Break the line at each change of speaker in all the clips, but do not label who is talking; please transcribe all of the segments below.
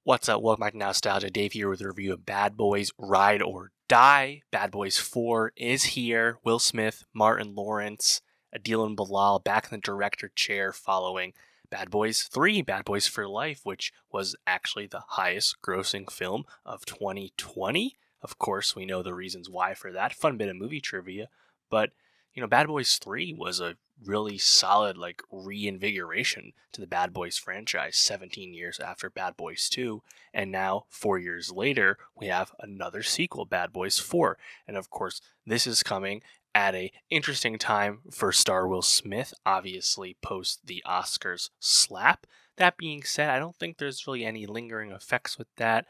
What's up? Welcome back to Nowstalgia. Dave here with a review of Bad Boys Ride or Die. Bad Boys 4 is here. Will Smith, Martin Lawrence, Adil and Bilal back in the director chair following Bad Boys 3, Bad Boys for Life, which was actually the highest grossing film of 2020. Of course, we know the reasons why for that. Fun bit of movie trivia. But, Bad Boys 3 was a really solid reinvigoration to the Bad Boys franchise 17 years after Bad Boys 2, and now 4 years later we have another sequel, Bad Boys 4. And of course this is coming at a interesting time for star Will Smith, obviously post the Oscars slap. That being said, I don't think there's really any lingering effects with that.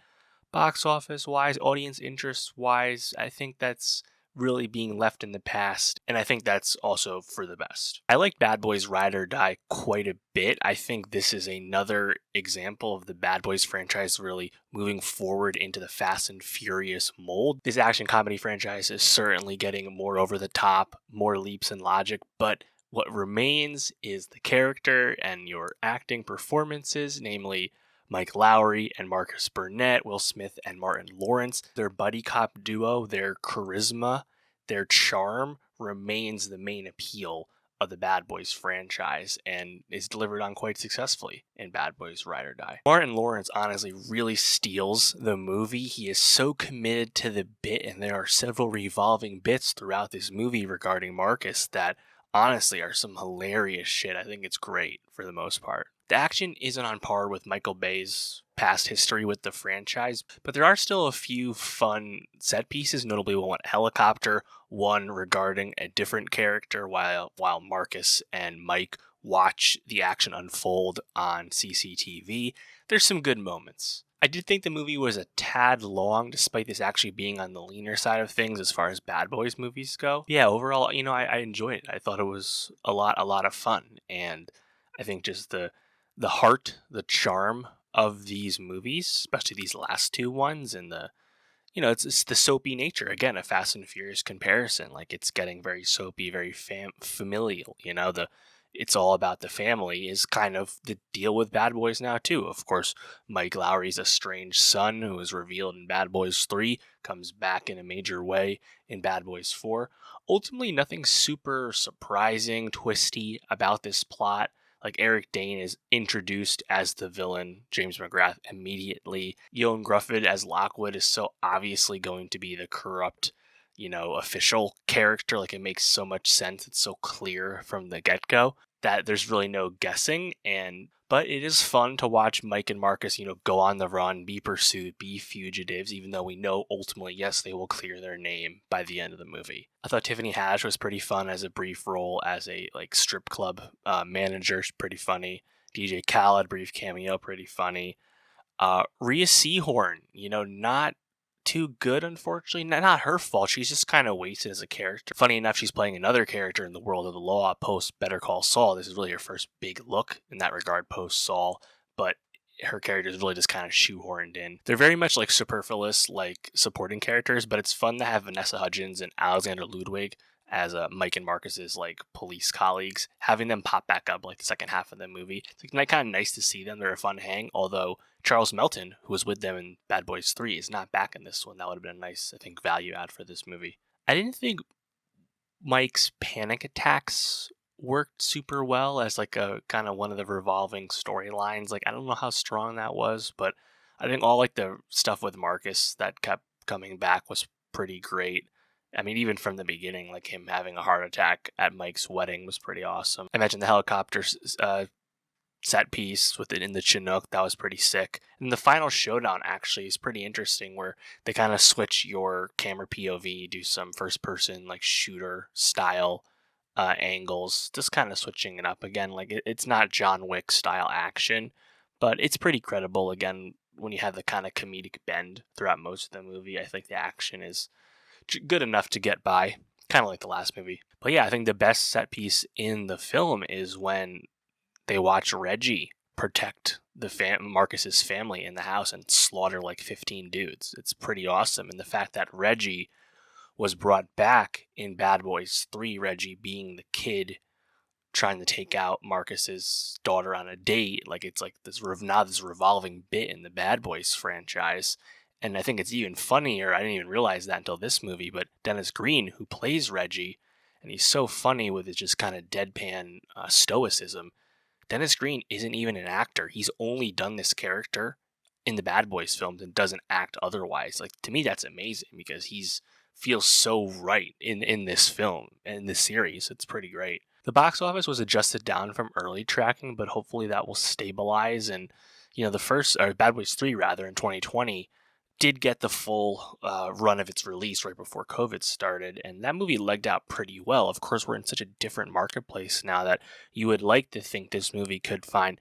Box office wise, audience interest wise, I think that's really being left in the past, and I think that's also for the best. I like Bad Boys Ride or Die quite a bit. I think this is another example of the Bad Boys franchise really moving forward into the Fast and Furious mold. This action comedy franchise is certainly getting more over the top, more leaps in logic, but what remains is the character and your acting performances, namely Mike Lowry and Marcus Burnett, Will Smith and Martin Lawrence. Their buddy cop duo, their charisma, their charm remains the main appeal of the Bad Boys franchise and is delivered on quite successfully in Bad Boys Ride or Die. Martin Lawrence honestly really steals the movie. He is so committed to the bit, and there are several revolving bits throughout this movie regarding Marcus that honestly are some hilarious shit. I think it's great for the most part. The action isn't on par with Michael Bay's past history with the franchise, but there are still a few fun set pieces, notably one helicopter, one regarding a different character while Marcus and Mike watch the action unfold on CCTV. There's some good moments. I did think the movie was a tad long, despite this actually being on the leaner side of things as far as Bad Boys movies go. Yeah, overall, I enjoyed it. I thought it was a lot of fun, and I think just the heart, the charm of these movies, especially these last two ones, and it's the soapy nature. Again, a Fast and Furious comparison. Like, it's getting very soapy, very familial. It's all about the family is kind of the deal with Bad Boys now too. Of course, Mike Lowry's estranged son, who was revealed in Bad Boys 3, comes back in a major way in Bad Boys 4. Ultimately, nothing super surprising, twisty about this plot. Like, Eric Dane is introduced as the villain, James McGrath, immediately. Ewan Grufford as Lockwood is so obviously going to be the corrupt, official character. Like, it makes so much sense. It's so clear from the get-go that there's really no guessing. But it is fun to watch Mike and Marcus, go on the run, be pursued, be fugitives, even though we know ultimately, yes, they will clear their name by the end of the movie. I thought Tiffany Haddish was pretty fun as a brief role as a strip club manager. She's pretty funny. DJ Khaled, brief cameo, pretty funny. Rhea Seehorn, not too good, unfortunately. Not her fault. She's just kind of wasted as a character. Funny enough, she's playing another character in the world of the law post Better Call Saul. This is really her first big look in that regard post Saul, but her character is really just kind of shoehorned in. They're very much superfluous, supporting characters, but it's fun to have Vanessa Hudgens and Alexander Ludwig as Mike and Marcus's police colleagues. Having them pop back up the second half of the movie, it's kind of nice to see them. They're a fun hang, although Charles Melton, who was with them in Bad Boys 3, is not back in this one. That would have been a nice, I think, value add for this movie. I didn't think Mike's panic attacks worked super well as a kind of one of the revolving storylines. I don't know how strong that was, but I think all the stuff with Marcus that kept coming back was pretty great. I mean, even from the beginning, him having a heart attack at Mike's wedding was pretty awesome. I mentioned the helicopter set piece with it in the Chinook. That was pretty sick. And the final showdown actually is pretty interesting, where they kind of switch your camera POV, do some first person shooter style angles, just kind of switching it up again. It's not John Wick style action, but it's pretty credible. Again, when you have the kind of comedic bend throughout most of the movie, I think the action is good enough to get by, kind of like the last movie. But yeah, I think the best set piece in the film is when they watch Reggie protect Marcus's family in the house and slaughter 15 dudes. It's pretty awesome. And the fact that Reggie was brought back in Bad Boys 3, Reggie being the kid trying to take out Marcus's daughter on a date. Like it's like now this revolving bit in the Bad Boys franchise. And I think it's even funnier. I didn't even realize that until this movie. But Dennis Green, who plays Reggie, and he's so funny with his just kind of deadpan stoicism. Dennis Green isn't even an actor. He's only done this character in the Bad Boys films and doesn't act otherwise. Like, to me, that's amazing because he's feels so right in this film and this series. It's pretty great. The box office was adjusted down from early tracking, but hopefully that will stabilize. And the first, or Bad Boys 3 rather, in 2020 did get the full run of its release right before COVID started, and that movie legged out pretty well. Of course, we're in such a different marketplace now that you would like to think this movie could find,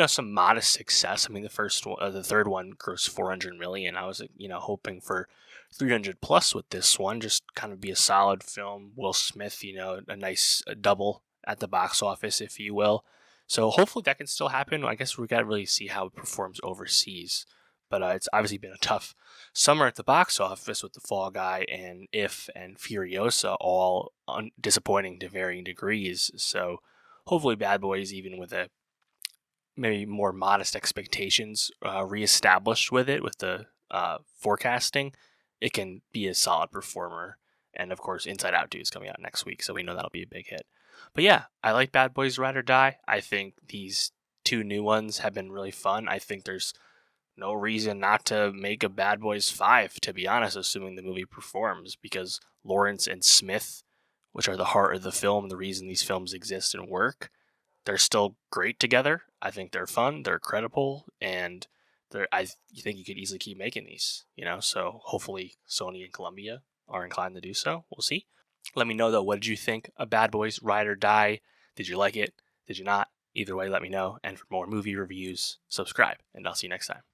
some modest success. I mean, the third one grossed 400 million. I was, hoping for 300 plus with this one, just kind of be a solid film. Will Smith, a nice double at the box office, if you will. So hopefully that can still happen. I guess we got to really see how it performs overseas. But it's obviously been a tough summer at the box office with The Fall Guy and If and Furiosa all disappointing to varying degrees. So hopefully Bad Boys, even with a maybe more modest expectations reestablished with the forecasting, it can be a solid performer. And of course, Inside Out 2 is coming out next week, so we know that'll be a big hit. But yeah, I like Bad Boys Ride or Die. I think these two new ones have been really fun. I think there's no reason not to make a Bad Boys 5, to be honest, assuming the movie performs, because Lawrence and Smith, which are the heart of the film, the reason these films exist and work, they're still great together. I think they're fun, they're credible, and I think you could easily keep making these, so hopefully Sony and Columbia are inclined to do so. We'll see. Let me know, though, what did you think of Bad Boys Ride or Die? Did you like it? Did you not? Either way, let me know. And for more movie reviews, subscribe, and I'll see you next time.